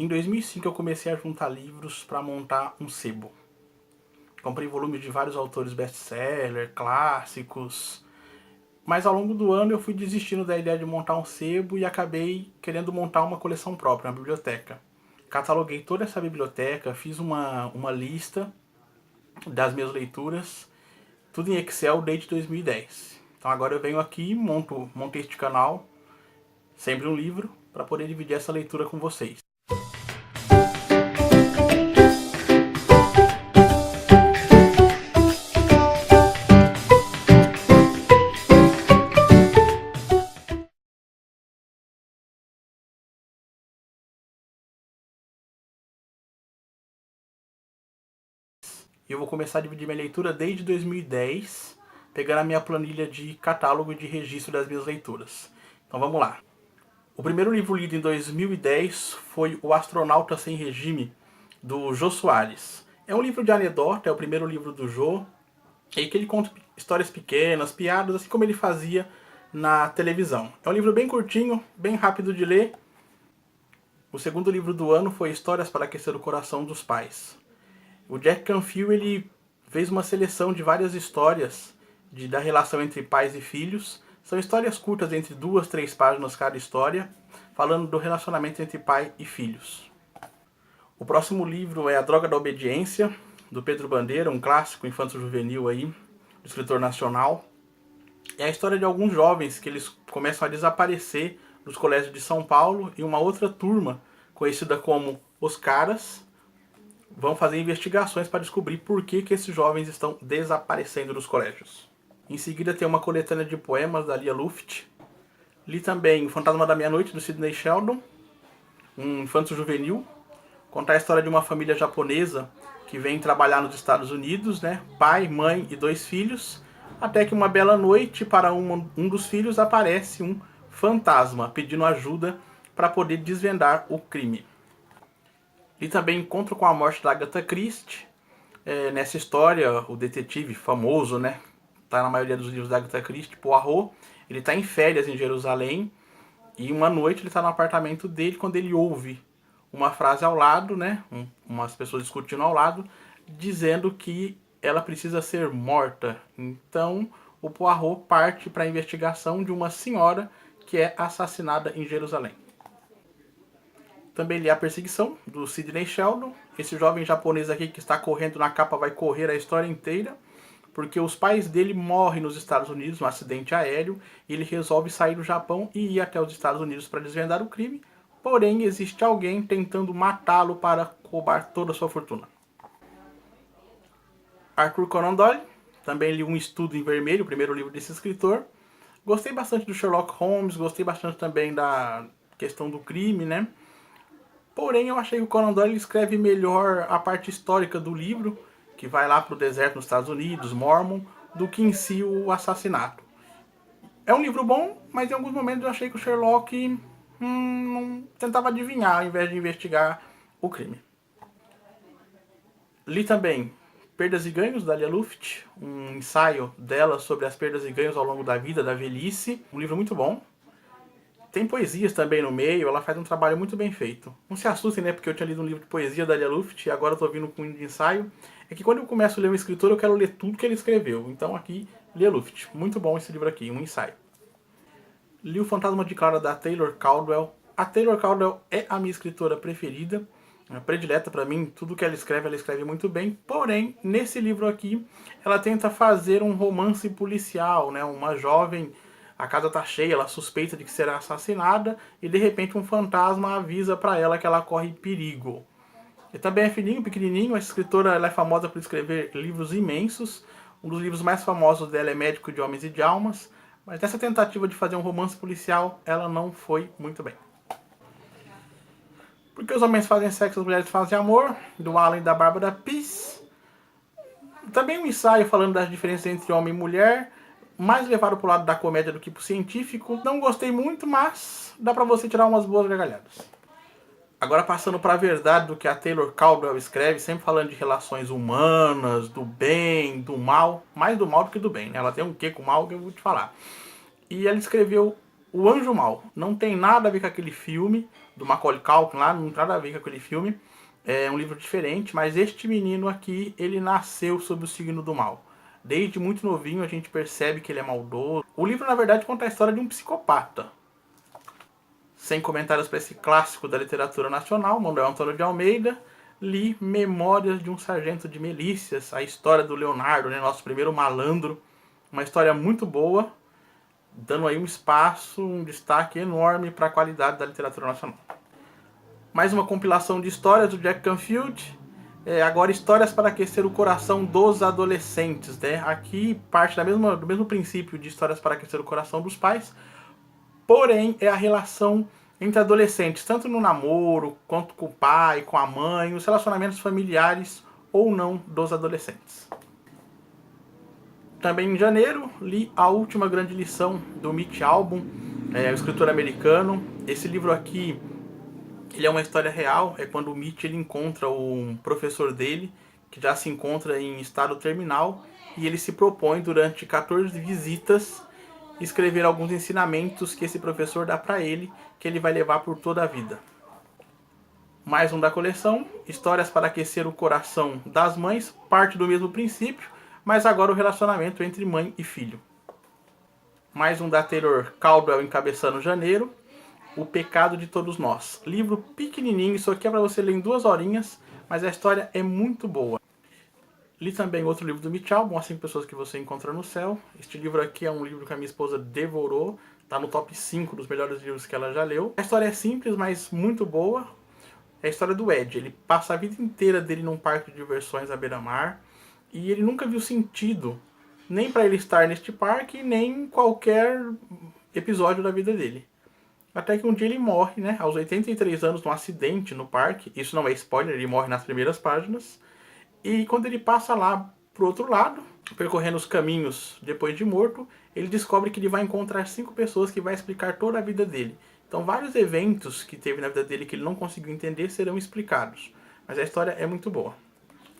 Em 2005 eu comecei a juntar livros para montar um sebo. Comprei volumes de vários autores best-seller, clássicos, mas ao longo do ano eu fui desistindo da ideia de montar um sebo e acabei querendo montar uma coleção própria, uma biblioteca. Cataloguei toda essa biblioteca, fiz uma lista das minhas leituras, tudo em Excel desde 2010. Então agora eu venho aqui e montei este canal, sempre um livro, para poder dividir essa leitura com vocês. Eu vou começar a dividir minha leitura desde 2010, pegando a minha planilha de catálogo de registro das minhas leituras. Então vamos lá. O primeiro livro lido em 2010 foi O Astronauta Sem Regime, do Jô Soares. É um livro de anedota, é o primeiro livro do Jô, e que ele conta histórias pequenas, piadas, assim como ele fazia na televisão. É um livro bem curtinho, bem rápido de ler. O segundo livro do ano foi Histórias para Aquecer o Coração dos Pais. O Jack Canfield ele fez uma seleção de várias histórias da relação entre pais e filhos. São histórias curtas, entre 2, 3 páginas cada história, falando do relacionamento entre pai e filhos. O próximo livro é A Droga da Obediência, do Pedro Bandeira, um clássico infanto-juvenil aí, do escritor nacional. É a história de alguns jovens que eles começam a desaparecer dos colégios de São Paulo e uma outra turma, conhecida como Os Caras, vão fazer investigações para descobrir por que esses jovens estão desaparecendo dos colégios. Em seguida tem uma coletânea de poemas da Lia Luft. Li também O Fantasma da Meia-Noite, do Sidney Sheldon, um infanto-juvenil. Conta a história de uma família japonesa que vem trabalhar nos Estados Unidos, né? Pai, mãe e 2 filhos, até que uma bela noite, para um dos filhos, aparece um fantasma pedindo ajuda para poder desvendar o crime. E também Encontro com a Morte da Agatha Christie. Nessa história, o detetive famoso, né, tá na maioria dos livros da Agatha Christie, Poirot, ele tá em férias em Jerusalém e uma noite ele tá no apartamento dele quando ele ouve uma frase ao lado, né, umas pessoas discutindo ao lado, dizendo que ela precisa ser morta. Então o Poirot parte para a investigação de uma senhora que é assassinada em Jerusalém. Também li A Perseguição, do Sidney Sheldon. Esse jovem japonês aqui que está correndo na capa vai correr a história inteira, porque os pais dele morrem nos Estados Unidos num acidente aéreo, e ele resolve sair do Japão e ir até os Estados Unidos para desvendar o crime, porém existe alguém tentando matá-lo para roubar toda a sua fortuna. Arthur Conan Doyle, também li Um Estudo em Vermelho, o primeiro livro desse escritor. Gostei bastante do Sherlock Holmes, gostei bastante também da questão do crime, né? Porém, eu achei que o Conan Doyle escreve melhor a parte histórica do livro, que vai lá para o deserto nos Estados Unidos, Mormon, do que em si o assassinato. É um livro bom, mas em alguns momentos eu achei que o Sherlock não tentava adivinhar ao invés de investigar o crime. Li também Perdas e Ganhos, da Lia Luft, um ensaio dela sobre as perdas e ganhos ao longo da vida, da velhice. Um livro muito bom. Tem poesias também no meio, ela faz um trabalho muito bem feito. Não se assustem, né, porque eu tinha lido um livro de poesia da Lia Luft e agora eu tô vindo com um de ensaio. É que quando eu começo a ler um escritor, eu quero ler tudo que ele escreveu. Então aqui, Lia Luft. Muito bom esse livro aqui, um ensaio. Li O Fantasma de Clara, da Taylor Caldwell. A Taylor Caldwell é a minha escritora preferida, predileta para mim. Tudo que ela escreve muito bem. Porém, nesse livro aqui, ela tenta fazer um romance policial, né? Uma jovem, a casa tá cheia, ela suspeita de que será assassinada e de repente um fantasma avisa para ela que ela corre perigo. E também é fininho, pequenininho. A escritora ela é famosa por escrever livros imensos. Um dos livros mais famosos dela é Médico de Homens e de Almas. Mas nessa tentativa de fazer um romance policial, ela não foi muito bem. Porque os homens fazem sexo, as mulheres fazem amor, do Alan e da Bárbara Pease. Também um ensaio falando das diferenças entre homem e mulher, mais levado pro lado da comédia do que pro científico. Não gostei muito, mas dá pra você tirar umas boas gargalhadas. Agora passando para a verdade do que a Taylor Caldwell escreve, sempre falando de relações humanas, do bem, do mal, mais do mal do que do bem, né? Ela tem um quê com o mal que eu vou te falar. E ela escreveu O Anjo Mal. Não tem nada a ver com aquele filme do Macaulay Culkin lá, não tem nada a ver com aquele filme. É um livro diferente, mas este menino aqui, ele nasceu sob o signo do mal. Desde muito novinho a gente percebe que ele é maldoso. O livro, na verdade, conta a história de um psicopata. Sem comentários para esse clássico da literatura nacional, Manuel Antônio de Almeida, li Memórias de um Sargento de Milícias, a história do Leonardo, né, nosso primeiro malandro. Uma história muito boa, dando aí um espaço, um destaque enorme para a qualidade da literatura nacional. Mais uma compilação de histórias do Jack Canfield. Agora, histórias para aquecer o coração dos adolescentes. Né? Aqui parte do mesmo princípio de histórias para aquecer o coração dos pais, porém é a relação entre adolescentes, tanto no namoro, quanto com o pai, com a mãe, os relacionamentos familiares ou não dos adolescentes. Também em janeiro, li A Última Grande Lição, do Mitch Albom, o escritor americano. Esse livro aqui, ele é uma história real, é quando o Mitch ele encontra um professor dele, que já se encontra em estado terminal, e ele se propõe, durante 14 visitas, escrever alguns ensinamentos que esse professor dá para ele, que ele vai levar por toda a vida. Mais um da coleção, Histórias para Aquecer o Coração das Mães, parte do mesmo princípio, mas agora o relacionamento entre mãe e filho. Mais um da Taylor Caldwell, encabeçando janeiro, O Pecado de Todos Nós. Livro pequenininho, isso aqui é para você ler em 2 horinhas, mas a história é muito boa. Li também outro livro do Mitch Albom, As 5 Pessoas que Você Encontra no Céu. Este livro aqui é um livro que a minha esposa devorou, está no top 5 dos melhores livros que ela já leu. A história é simples, mas muito boa. É a história do Ed. Ele passa a vida inteira dele num parque de diversões à beira-mar, e ele nunca viu sentido nem para ele estar neste parque, nem em qualquer episódio da vida dele. Até que um dia ele morre, né, aos 83 anos, num acidente no parque. Isso não é spoiler, ele morre nas primeiras páginas. E quando ele passa lá pro outro lado, percorrendo os caminhos depois de morto, ele descobre que ele vai encontrar 5 pessoas que vai explicar toda a vida dele. Então vários eventos que teve na vida dele que ele não conseguiu entender serão explicados. Mas a história é muito boa.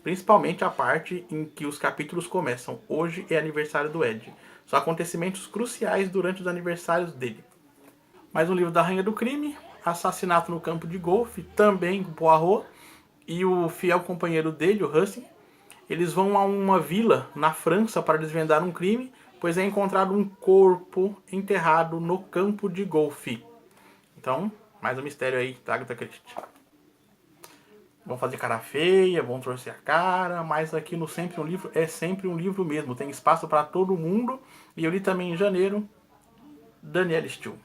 Principalmente a parte em que os capítulos começam. Hoje é aniversário do Ed. São acontecimentos cruciais durante os aniversários dele. Mais um livro da Rainha do Crime, Assassinato no Campo de Golfe, também com Poirot e o fiel companheiro dele, o Hussin. Eles vão a uma vila na França para desvendar um crime, pois é encontrado um corpo enterrado no campo de golfe. Então, mais um mistério aí da Agatha Christie. Vão fazer cara feia, vão torcer a cara, mas aqui no Sempre um Livro é sempre um livro mesmo, tem espaço para todo mundo. E eu li também em janeiro, Danielle Steel,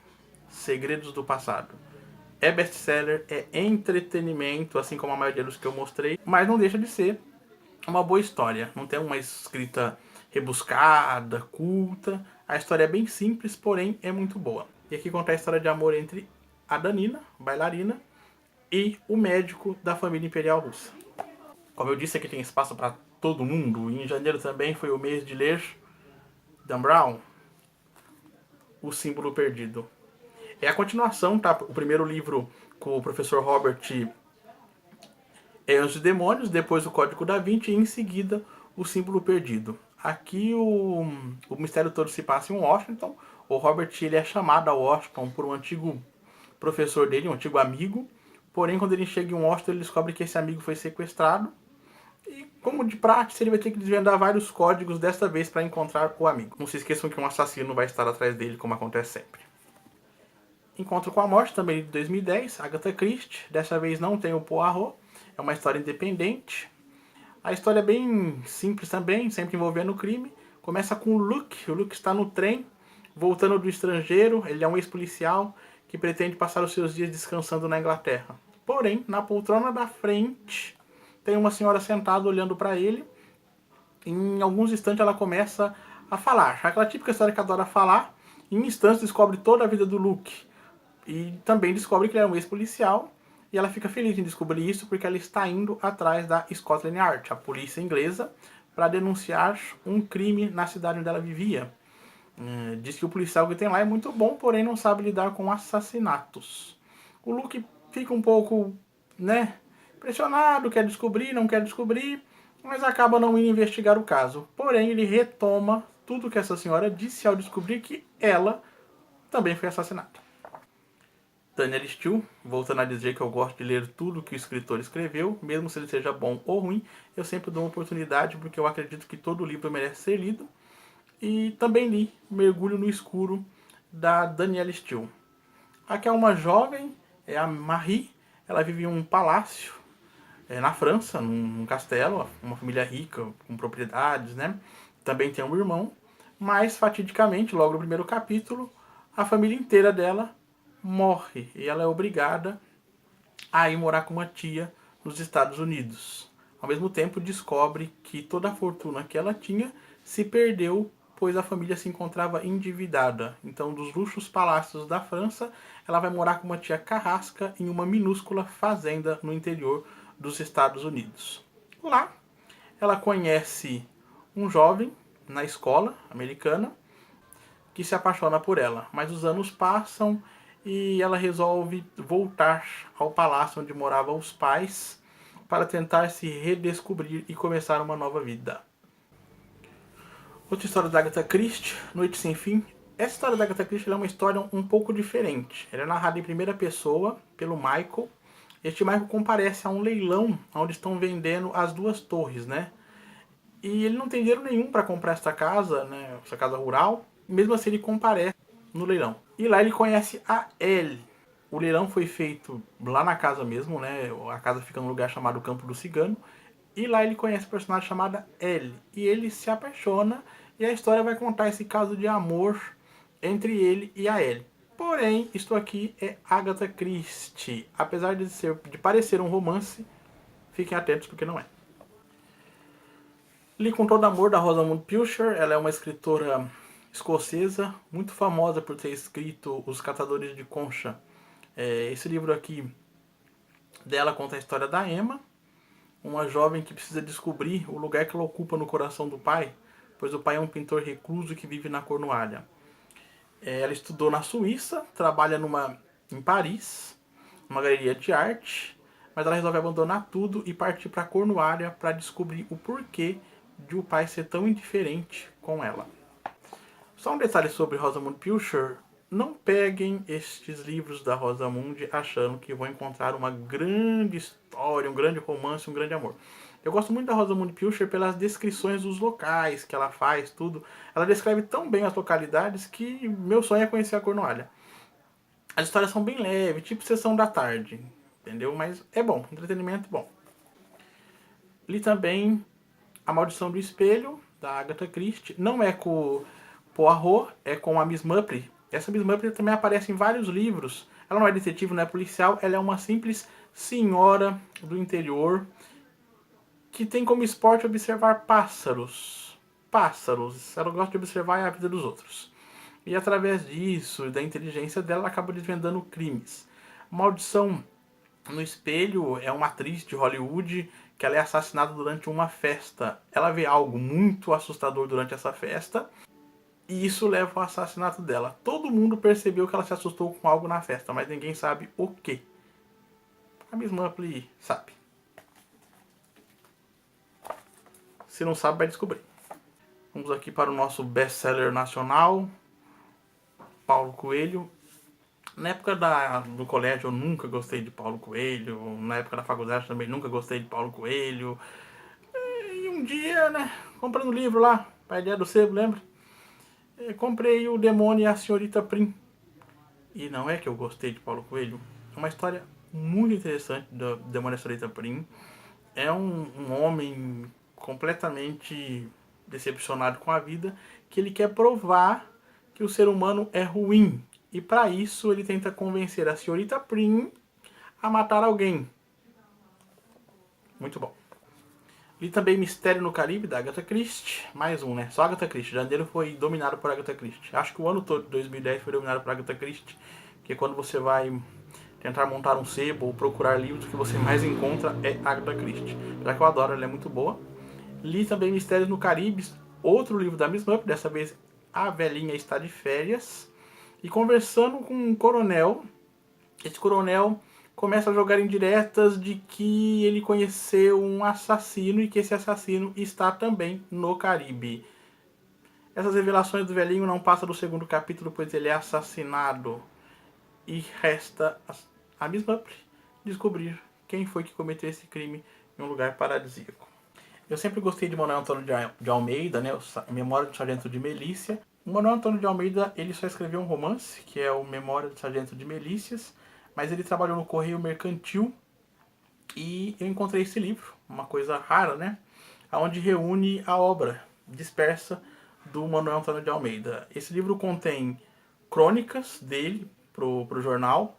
Segredos do Passado. É best-seller, é entretenimento, assim como a maioria dos que eu mostrei, mas não deixa de ser uma boa história. Não tem uma escrita rebuscada, culta. A história é bem simples, porém é muito boa. E aqui conta a história de amor entre a Danina, bailarina, e o médico da família imperial russa. Como eu disse, aqui tem espaço para todo mundo. E em janeiro também foi o mês de ler Dan Brown, O Símbolo Perdido. É a continuação, tá? O primeiro livro com o professor Robert é Anjos e Demônios, depois o Código da Vinci e em seguida O Símbolo Perdido. Aqui o mistério todo se passa em Washington. O Robert ele é chamado a Washington por um antigo professor dele, um antigo amigo. Porém, quando ele chega em Washington, ele descobre que esse amigo foi sequestrado. E, como de prática, ele vai ter que desvendar vários códigos desta vez para encontrar o amigo. Não se esqueçam que um assassino vai estar atrás dele, como acontece sempre. Encontro com a Morte, também de 2010, Agatha Christie. Dessa vez não tem o Poirot, é uma história independente. A história é bem simples também, sempre envolvendo o crime. Começa com o Luke está no trem, voltando do estrangeiro. Ele é um ex-policial que pretende passar os seus dias descansando na Inglaterra. Porém, na poltrona da frente, tem uma senhora sentada olhando para ele. Em alguns instantes ela começa a falar. Aquela típica história que adora falar. Em instantes descobre toda a vida do Luke. E também descobre que ele é um ex-policial. E ela fica feliz em descobrir isso porque ela está indo atrás da Scotland Yard, a polícia inglesa, para denunciar um crime na cidade onde ela vivia. Diz que o policial que tem lá é muito bom, porém não sabe lidar com assassinatos. O Luke fica um pouco, impressionado, quer descobrir, não quer descobrir, mas acaba não indo investigar o caso. Porém, ele retoma tudo que essa senhora disse ao descobrir que ela também foi assassinada. Danielle Steel, voltando a dizer que eu gosto de ler tudo que o escritor escreveu, mesmo se ele seja bom ou ruim, eu sempre dou uma oportunidade porque eu acredito que todo livro merece ser lido. E também li Mergulho no Escuro, da Danielle Steel. Aqui é uma jovem, é a Marie, ela vive em um palácio na França, num castelo, uma família rica, com propriedades, né? Também tem um irmão, mas fatidicamente, logo no primeiro capítulo, a família inteira dela morre e ela é obrigada a ir morar com uma tia nos Estados Unidos. Ao mesmo tempo, descobre que toda a fortuna que ela tinha se perdeu, pois a família se encontrava endividada. Então, dos luxos palácios da França, ela vai morar com uma tia carrasca em uma minúscula fazenda no interior dos Estados Unidos. Lá, ela conhece um jovem na escola americana que se apaixona por ela, mas os anos passam e ela resolve voltar ao palácio onde moravam os pais para tentar se redescobrir e começar uma nova vida. Outra história da Agatha Christie, Noite Sem Fim. Essa história da Agatha Christie é uma história um pouco diferente. Ela é narrada em primeira pessoa pelo Michael. Este Michael comparece a um leilão onde estão vendendo as duas torres, né? E ele não tem dinheiro nenhum para comprar esta casa, né? Essa casa rural. Mesmo assim, ele comparece no leilão. E lá ele conhece a Ellie. O leilão foi feito lá na casa mesmo, né? A casa fica num lugar chamado Campo do Cigano. E lá ele conhece a personagem chamada Ellie. E ele se apaixona. E a história vai contar esse caso de amor entre ele e a Ellie. Porém, isto aqui é Agatha Christie. Apesar de parecer um romance, fiquem atentos porque não é. Li com todo amor da Rosamund Pilcher. Ela é uma escritora escocesa, muito famosa por ter escrito Os Catadores de Concha. Esse livro aqui dela conta a história da Emma, uma jovem que precisa descobrir o lugar que ela ocupa no coração do pai, pois o pai é um pintor recluso que vive na Cornualha. Ela estudou na Suíça, trabalha em Paris, numa galeria de arte, mas ela resolve abandonar tudo e partir para a Cornualha para descobrir o porquê de o pai ser tão indiferente com ela. Só um detalhe sobre Rosamund Pilcher. Não peguem estes livros da Rosamund achando que vão encontrar uma grande história, um grande romance, um grande amor. Eu gosto muito da Rosamund Pilcher pelas descrições dos locais que ela faz, tudo. Ela descreve tão bem as localidades que meu sonho é conhecer a Cornualha. As histórias são bem leves, tipo Sessão da Tarde, entendeu? Mas é bom, entretenimento bom. Li também A Maldição do Espelho, da Agatha Christie. Não é com Poirot, é com a Miss Marple. Essa Miss Marple também aparece em vários livros. Ela não é detetive, não é policial, ela é uma simples senhora do interior que tem como esporte observar pássaros. Pássaros. Ela gosta de observar a vida dos outros. E através disso, da inteligência dela, ela acaba desvendando crimes. Maldição no Espelho é uma atriz de Hollywood que ela é assassinada durante uma festa. Ela vê algo muito assustador durante essa festa e isso leva ao assassinato dela. Todo mundo percebeu que ela se assustou com algo na festa, mas ninguém sabe o que. A Miss Marple sabe. Se não sabe, vai descobrir. Vamos aqui para o nosso best-seller nacional, Paulo Coelho. Na época do colégio eu nunca gostei de Paulo Coelho. Na época da faculdade também nunca gostei de Paulo Coelho. E um dia, né, comprando livro lá, Pai Ideia do Sebo, lembra? Comprei O Demônio e a Senhorita Prim. E não é que eu gostei de Paulo Coelho. É uma história muito interessante do Demônio e a Senhorita Prim. É um homem completamente decepcionado com a vida, que ele quer provar que o ser humano é ruim. E para isso ele tenta convencer a Senhorita Prim a matar alguém. Muito bom. Li também Mistério no Caribe, da Agatha Christie. Mais um, né? Só Agatha Christie. Janeiro foi dominado por Agatha Christie. Acho que o ano todo de 2010 foi dominado por Agatha Christie. Porque quando você vai tentar montar um sebo ou procurar livros, o que você mais encontra é Agatha Christie. Já que eu adoro, ela é muito boa. Li também Mistérios no Caribe, outro livro da Miss Marple. Dessa vez a velhinha está de férias. E conversando com um coronel, esse coronel começa a jogar indiretas de que ele conheceu um assassino e que esse assassino está também no Caribe. Essas revelações do velhinho não passam do segundo capítulo, pois ele é assassinado. E resta a Miss Muffley descobrir quem foi que cometeu esse crime em um lugar paradisíaco. Eu sempre gostei de Manuel Antônio de Almeida, né, o Memória do Sargento de Melícia. O Manuel Antônio de Almeida, ele só escreveu um romance, que é o Memória do Sargento de Melícias, mas ele trabalhou no Correio Mercantil e eu encontrei esse livro, uma coisa rara, né, onde reúne a obra dispersa do Manuel Antônio de Almeida. Esse livro contém crônicas dele pro jornal,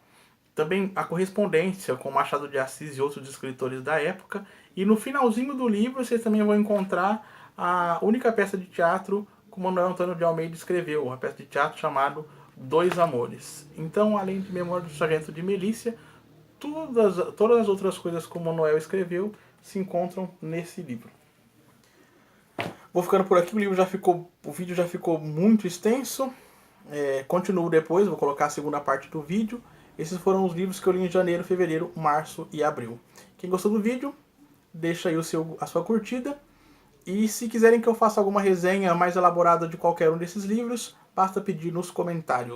também a correspondência com Machado de Assis e outros escritores da época, e no finalzinho do livro vocês também vão encontrar a única peça de teatro que o Manuel Antônio de Almeida escreveu, uma peça de teatro chamada Dois Amores. Então, além de Memória do Sargento de Melícia, todas as outras coisas que o Manuel escreveu se encontram nesse livro. Vou ficando por aqui, o vídeo já ficou muito extenso. Continuo depois, vou colocar a segunda parte do vídeo. Esses foram os livros que eu li em janeiro, fevereiro, março e abril. Quem gostou do vídeo, deixa aí a sua curtida. E se quiserem que eu faça alguma resenha mais elaborada de qualquer um desses livros, basta pedir nos comentários.